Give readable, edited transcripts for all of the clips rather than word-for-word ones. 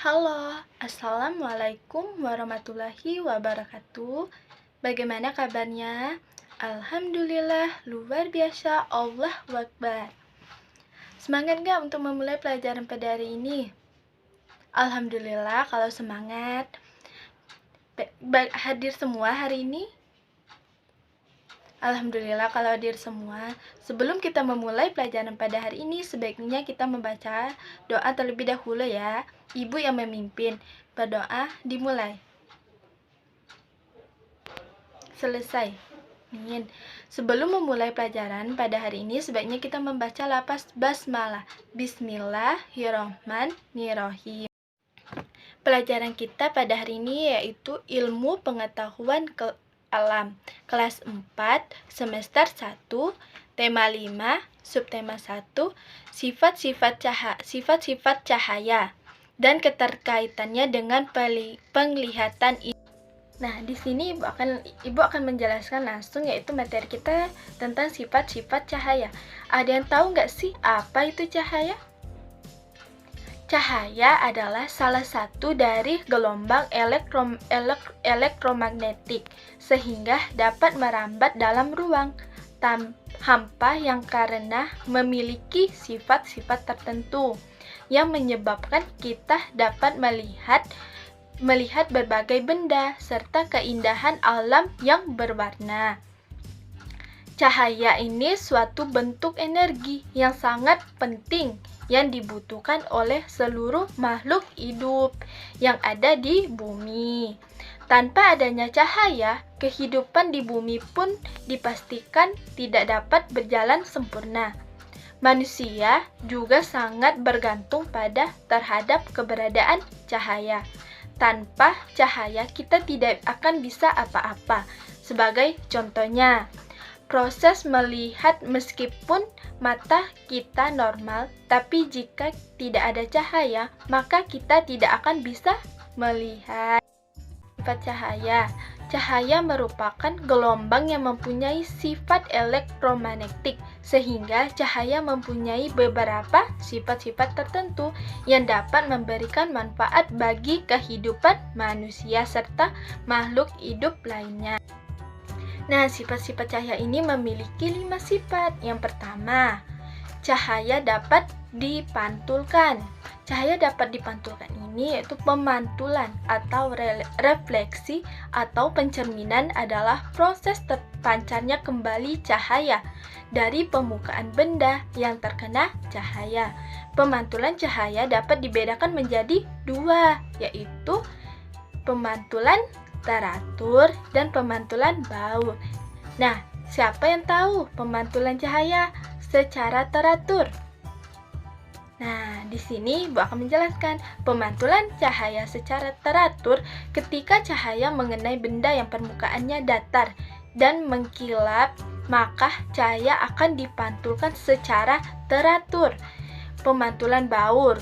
Halo, Assalamualaikum warahmatullahi wabarakatuh. Bagaimana kabarnya? Alhamdulillah, luar biasa, Allahu Akbar. Semangat gak untuk memulai pelajaran pada hari ini? Alhamdulillah kalau semangat. Hadir semua hari ini? Alhamdulillah kalau hadir semua. Sebelum kita memulai pelajaran pada hari ini, sebaiknya kita membaca doa terlebih dahulu ya. Ibu yang memimpin. Berdoa dimulai. Selesai. Amin. Sebelum memulai pelajaran pada hari ini, sebaiknya kita membaca lafaz basmalah. Bismillahirrahmanirrahim. Pelajaran kita pada hari ini yaitu ilmu pengetahuan alam, kelas 4, semester 1, tema 5, subtema 1, sifat-sifat cahaya dan keterkaitannya dengan penglihatan. Nah, di sini Ibu akan menjelaskan langsung yaitu materi kita tentang sifat-sifat cahaya. Ada yang tahu nggak sih apa itu cahaya? Cahaya adalah salah satu dari gelombang elektromagnetik sehingga dapat merambat dalam ruang hampa yang karena memiliki sifat-sifat tertentu yang menyebabkan kita dapat melihat berbagai benda serta keindahan alam yang berwarna. Cahaya ini suatu bentuk energi yang sangat penting yang dibutuhkan oleh seluruh makhluk hidup yang ada di bumi. Tanpa adanya cahaya, kehidupan di bumi pun dipastikan tidak dapat berjalan sempurna. Manusia juga sangat bergantung terhadap keberadaan cahaya. Tanpa cahaya kita tidak akan bisa apa-apa. Sebagai contohnya, proses melihat meskipun mata kita normal, tapi jika tidak ada cahaya, maka kita tidak akan bisa melihat. Sifat cahaya. Cahaya merupakan gelombang yang mempunyai sifat elektromagnetik, sehingga cahaya mempunyai beberapa sifat-sifat tertentu yang dapat memberikan manfaat bagi kehidupan manusia serta makhluk hidup lainnya. Nah, sifat-sifat cahaya ini memiliki 5 sifat. Yang pertama, cahaya dapat dipantulkan. Cahaya dapat dipantulkan ini yaitu pemantulan atau refleksi atau pencerminan adalah proses terpancarnya kembali cahaya dari permukaan benda yang terkena cahaya. Pemantulan cahaya dapat dibedakan menjadi 2, yaitu pemantulan teratur dan pemantulan baur. Nah, siapa yang tahu pemantulan cahaya secara teratur? Nah, di sini Ibu akan menjelaskan pemantulan cahaya secara teratur ketika cahaya mengenai benda yang permukaannya datar dan mengkilap, maka cahaya akan dipantulkan secara teratur. Pemantulan baur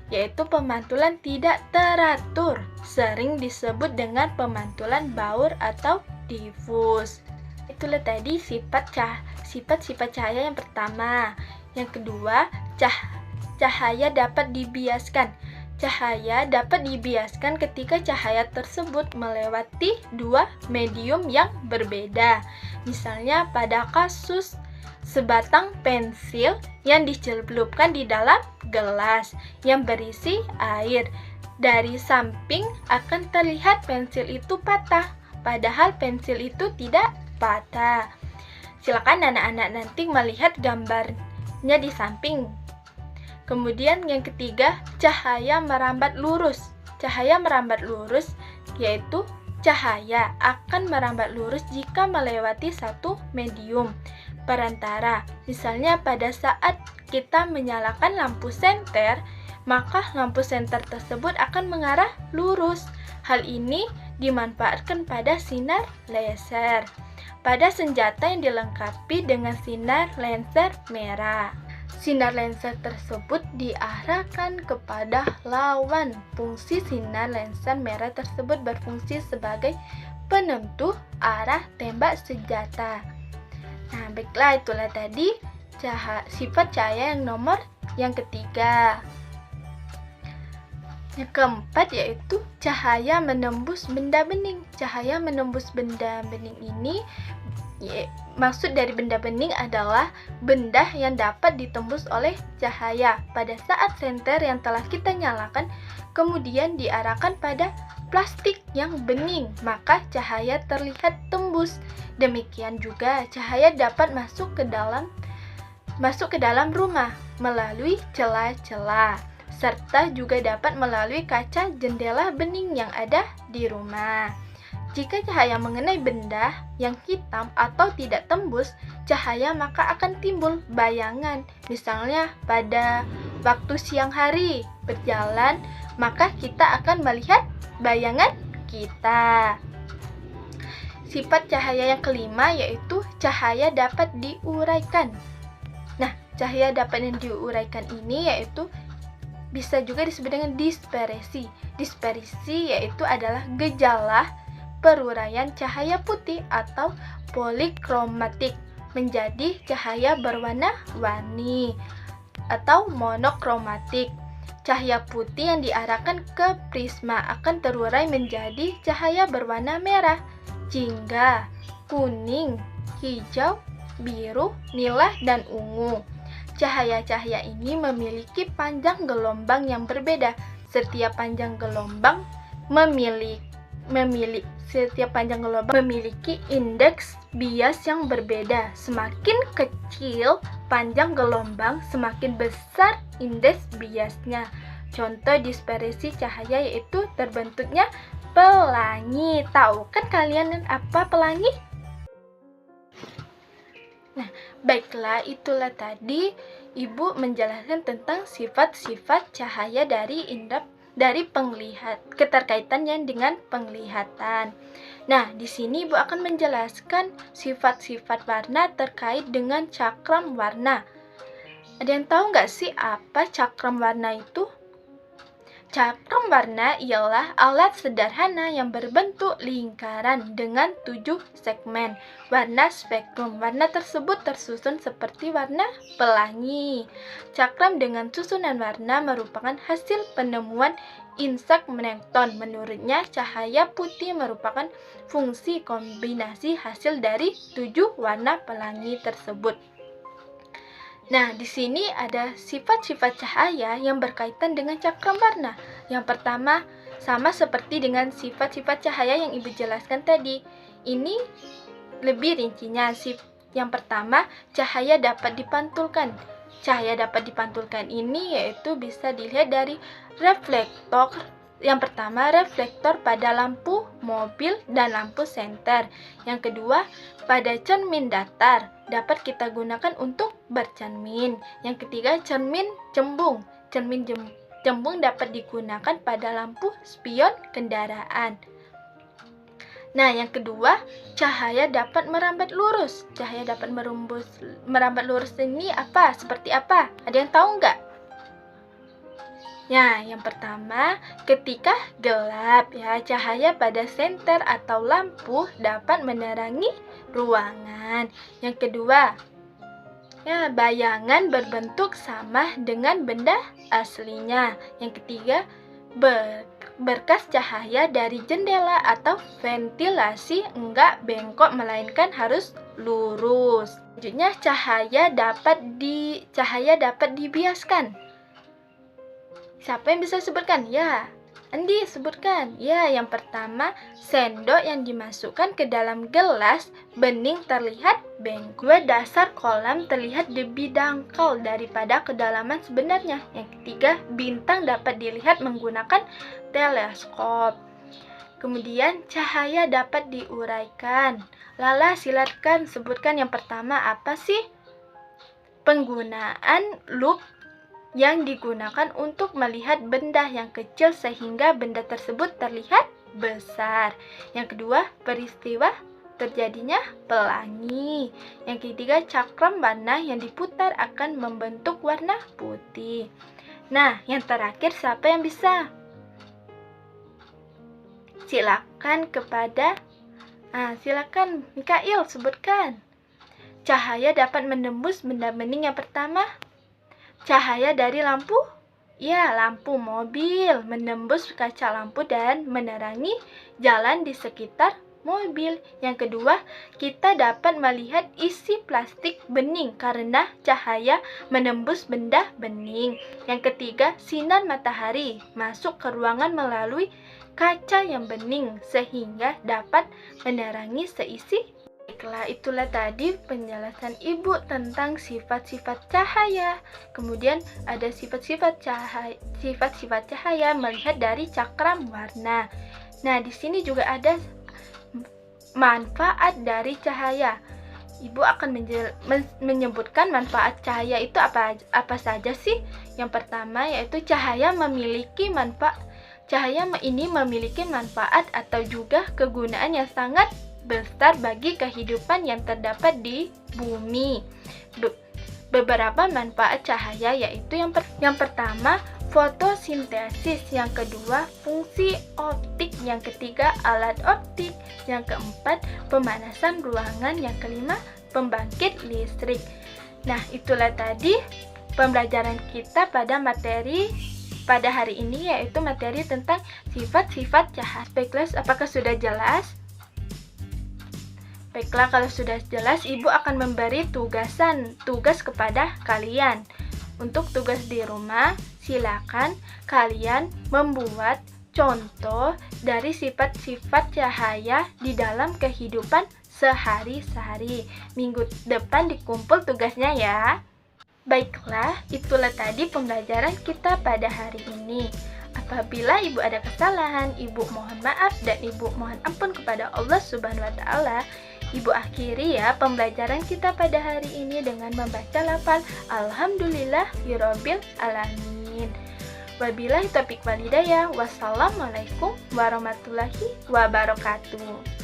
yaitu pemantulan tidak teratur, sering disebut dengan pemantulan baur atau difus. Itulah tadi sifat-sifat cahaya yang pertama. Yang kedua, cahaya dapat dibiaskan. Cahaya dapat dibiaskan ketika cahaya tersebut melewati 2 medium yang berbeda. Misalnya pada kasus sebatang pensil yang dicelupkan di dalam gelas yang berisi air. Dari samping akan terlihat pensil itu patah, padahal pensil itu tidak patah. Silakan anak-anak nanti melihat gambarnya di samping. Kemudian yang ketiga, cahaya merambat lurus. Cahaya merambat lurus yaitu cahaya akan merambat lurus jika melewati satu medium perantara. Misalnya pada saat kita menyalakan lampu senter, maka lampu senter tersebut akan mengarah lurus. Hal ini dimanfaatkan pada sinar laser, pada senjata yang dilengkapi dengan sinar laser merah. Sinar laser tersebut diarahkan kepada lawan. Fungsi sinar laser merah tersebut berfungsi sebagai penentu arah tembak senjata. Nah, baiklah, itulah tadi sifat cahaya yang ketiga. Yang keempat yaitu cahaya menembus benda bening. Cahaya menembus benda bening ini, maksud dari benda bening adalah benda yang dapat ditembus oleh cahaya. Pada saat senter yang telah kita nyalakan kemudian diarahkan pada plastik yang bening, maka cahaya terlihat tembus. Demikian juga cahaya dapat masuk ke dalam rumah melalui celah-celah, serta juga dapat melalui kaca jendela bening yang ada di rumah. Jika cahaya mengenai benda yang hitam atau tidak tembus cahaya, maka akan timbul bayangan. Misalnya pada waktu siang hari berjalan, maka kita akan melihat bayangan kita. Sifat cahaya yang kelima yaitu cahaya dapat diuraikan. Nah, cahaya dapat yang diuraikan ini yaitu bisa juga disebut dengan dispersi. Dispersi yaitu adalah gejala peruraian cahaya putih atau polikromatik menjadi cahaya berwarna-warni atau monokromatik. Cahaya putih yang diarahkan ke prisma akan terurai menjadi cahaya berwarna merah, jingga, kuning, hijau, biru, nila, dan ungu. Cahaya-cahaya ini memiliki panjang gelombang yang berbeda. Setiap panjang gelombang memiliki indeks bias yang berbeda. Semakin kecil panjang gelombang, semakin besar indeks biasnya. Contoh dispersi cahaya yaitu terbentuknya pelangi. Tahu kan kalian apa pelangi? Nah, baiklah, itulah tadi Ibu menjelaskan tentang sifat-sifat cahaya dari keterkaitannya dengan penglihatan. Nah, di sini Ibu akan menjelaskan sifat-sifat warna terkait dengan cakram warna. Ada yang tahu nggak sih apa cakram warna itu? Cakram warna ialah alat sederhana yang berbentuk lingkaran dengan 7 segmen warna spektrum. Warna tersebut tersusun seperti warna pelangi. Cakram dengan susunan warna merupakan hasil penemuan Isaac Newton. Menurutnya, cahaya putih merupakan fungsi kombinasi hasil dari 7 warna pelangi tersebut. Nah, di sini ada sifat-sifat cahaya yang berkaitan dengan cakram warna. Yang pertama, sama seperti dengan sifat-sifat cahaya yang Ibu jelaskan tadi. Ini lebih rincinya. Yang pertama, cahaya dapat dipantulkan. Cahaya dapat dipantulkan ini yaitu bisa dilihat dari reflektor. Yang pertama, reflektor pada lampu mobil dan lampu senter. Yang kedua, pada cermin datar dapat kita gunakan untuk bercermin. Yang ketiga, cermin cembung. Cermin cembung dapat digunakan pada lampu spion kendaraan. Nah, yang kedua, cahaya dapat merambat lurus. Cahaya dapat merambat lurus ini apa? Seperti apa? Ada yang tahu nggak? Ya, yang pertama, ketika gelap ya, cahaya pada senter atau lampu dapat menerangi ruangan. Yang kedua, ya, bayangan berbentuk sama dengan benda aslinya. Yang ketiga, berkas cahaya dari jendela atau ventilasi enggak bengkok melainkan harus lurus. Selanjutnya, cahaya dapat dibiaskan. Siapa yang bisa sebutkan? Ya, Andi sebutkan. Ya, yang pertama, sendok yang dimasukkan ke dalam gelas bening terlihat bengkok. Dua, dasar kolam terlihat lebih dangkal daripada kedalaman sebenarnya. Yang ketiga, bintang dapat dilihat menggunakan teleskop. Kemudian, cahaya dapat diuraikan. Lala, silakan sebutkan yang pertama apa sih? Penggunaan lup yang digunakan untuk melihat benda yang kecil sehingga benda tersebut terlihat besar. Yang kedua, peristiwa terjadinya pelangi. Yang ketiga, cakram warna yang diputar akan membentuk warna putih. Nah, yang terakhir siapa yang bisa? Silakan Mikail sebutkan. Cahaya dapat menembus benda bening yang pertama. Cahaya dari lampu Ya, lampu mobil menembus kaca lampu dan menerangi jalan di sekitar mobil. Yang kedua, kita dapat melihat isi plastik bening karena cahaya menembus benda bening. Yang ketiga, sinar matahari masuk ke ruangan melalui kaca yang bening sehingga dapat menerangi seisi. Baiklah, itulah tadi penjelasan Ibu tentang sifat-sifat cahaya. Kemudian ada sifat-sifat cahaya melihat dari cakram warna. Nah, di sini juga ada manfaat dari cahaya. Ibu akan menyebutkan manfaat cahaya itu apa saja sih? Yang pertama yaitu cahaya ini memiliki manfaat atau juga kegunaan yang sangat besar bagi kehidupan yang terdapat di bumi. Beberapa manfaat cahaya yaitu yang pertama fotosintesis, yang kedua fungsi optik, yang ketiga alat optik, yang keempat pemanasan ruangan, yang kelima pembangkit listrik. Nah, itulah tadi pembelajaran kita pada hari ini, yaitu materi tentang sifat-sifat cahaya. Baiklah, apakah sudah jelas? Baiklah, kalau sudah jelas, Ibu akan memberi tugas kepada kalian. Untuk tugas di rumah, silakan kalian membuat contoh dari sifat-sifat cahaya di dalam kehidupan sehari-hari. Minggu depan dikumpul tugasnya ya. Baiklah, itulah tadi pembelajaran kita pada hari ini. Apabila Ibu ada kesalahan, Ibu mohon maaf dan Ibu mohon ampun kepada Allah Subhanahu wa Ta'ala. Ibu akhiri ya pembelajaran kita pada hari ini dengan membaca lafal Alhamdulillahirabbil alamin. Wabillahi taufiq wal hidayah. Wassalamualaikum warahmatullahi wabarakatuh.